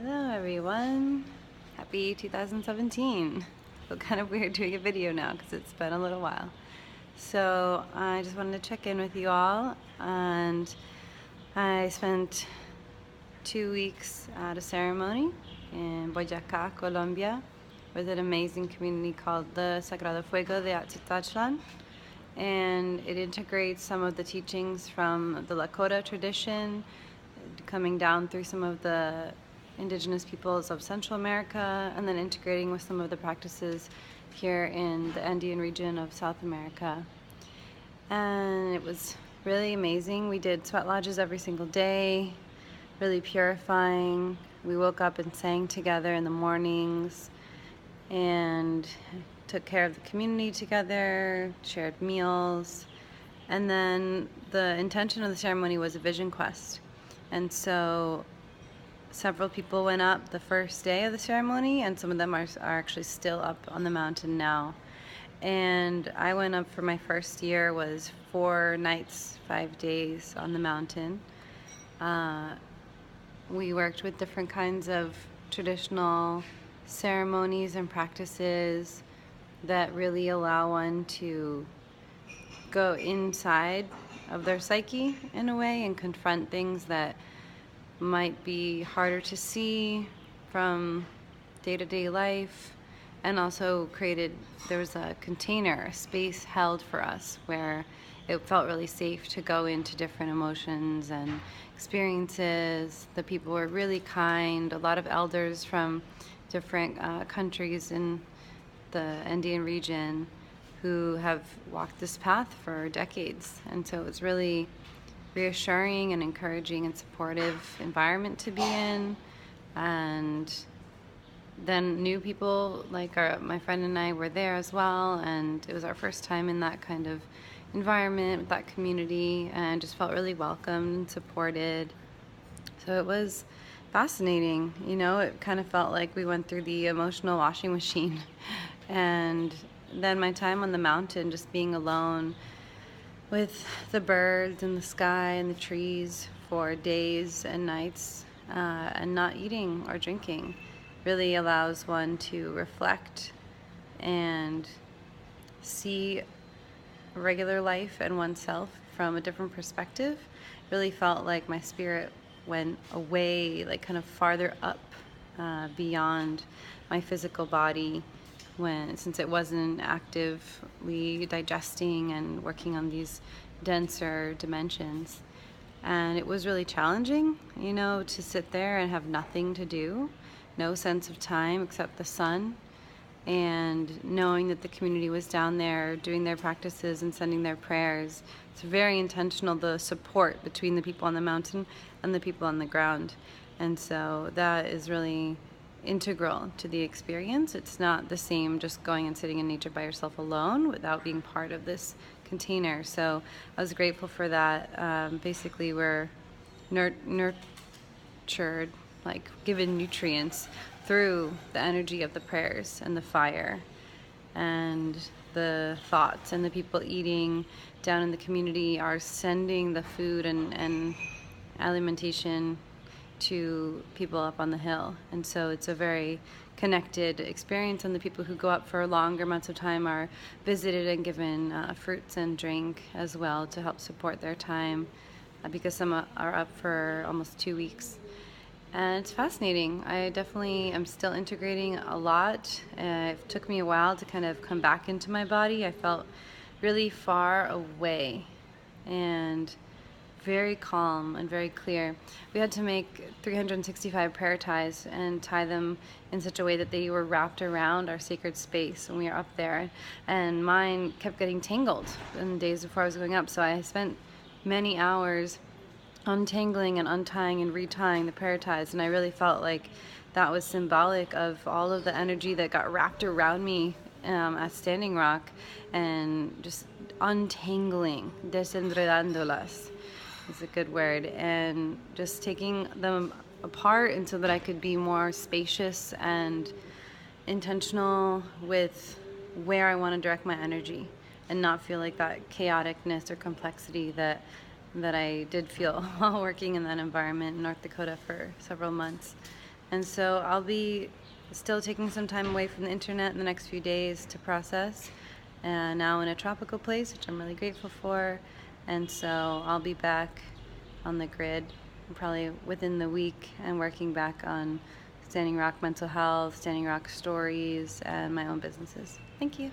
Hello everyone, happy 2017. Feel kind of weird doing a video now because it's been a little while. So I just wanted to check in with you all, and I spent 2 weeks at a ceremony in Boyacá, Colombia, with an amazing community called the Sagrado Fuego de Atzitzatlan, and it integrates some of the teachings from the Lakota tradition, coming down through some of the indigenous peoples of Central America, and then integrating with some of the practices here in the Andean region of South America. And it was really amazing. We did sweat lodges every single day, really purifying. We woke up and sang together in the mornings and took care of the community together, shared meals. And then the intention of the ceremony was a vision quest. And so several people went up the first day of the ceremony, and some of them are actually still up on the mountain now. And I went up for my first year, was 4 nights, 5 days on the mountain. We worked with different kinds of traditional ceremonies and practices that really allow one to go inside of their psyche in a way and confront things that might be harder to see from day-to-day life. And also there was a container, a space held for us where it felt really safe to go into different emotions and experiences. The people were really kind. A lot of elders from different countries in the Andean region who have walked this path for decades. And so it was really reassuring and encouraging and supportive environment to be in. And then new people like my friend and I were there as well, and it was our first time in that kind of environment with that community, and just felt really welcomed and supported. So it was fascinating. It kind of felt like we went through the emotional washing machine. And then my time on the mountain, just being alone with the birds and the sky and the trees for days and nights, and not eating or drinking, really allows one to reflect and see regular life and oneself from a different perspective. Really felt like my spirit went away, like kind of farther up, beyond my physical body, since it wasn't actively digesting and working on these denser dimensions. And it was really challenging, to sit there and have nothing to do, no sense of time except the sun, and knowing that the community was down there doing their practices and sending their prayers. It's very intentional, the support between the people on the mountain and the people on the ground. And so that is really integral to the experience. It's not the same just going and sitting in nature by yourself alone without being part of this container. So I was grateful for that. Basically, we're nurtured, like given nutrients through the energy of the prayers and the fire and the thoughts, and the people eating down in the community are sending the food and alimentation to people up on the hill. And so it's a very connected experience, and the people who go up for longer amounts of time are visited and given fruits and drink as well to help support their time, because some are up for almost 2 weeks. And it's fascinating. I definitely am still integrating a lot. It took me a while to kind of come back into my body. I felt really far away and very calm and very clear. We had to make 365 prayer ties and tie them in such a way that they were wrapped around our sacred space when we were up there. And mine kept getting tangled in the days before I was going up. So I spent many hours untangling and untying and retying the prayer ties. And I really felt like that was symbolic of all of the energy that got wrapped around me at Standing Rock, and just untangling, desenredándolas is a good word, and just taking them apart, and so that I could be more spacious and intentional with where I want to direct my energy, and not feel like that chaoticness or complexity that I did feel while working in that environment in North Dakota for several months. And so I'll be still taking some time away from the internet in the next few days to process. And now in a tropical place, which I'm really grateful for. And so I'll be back on the grid probably within the week and working back on Standing Rock Mental Health, Standing Rock Stories, and my own businesses. Thank you.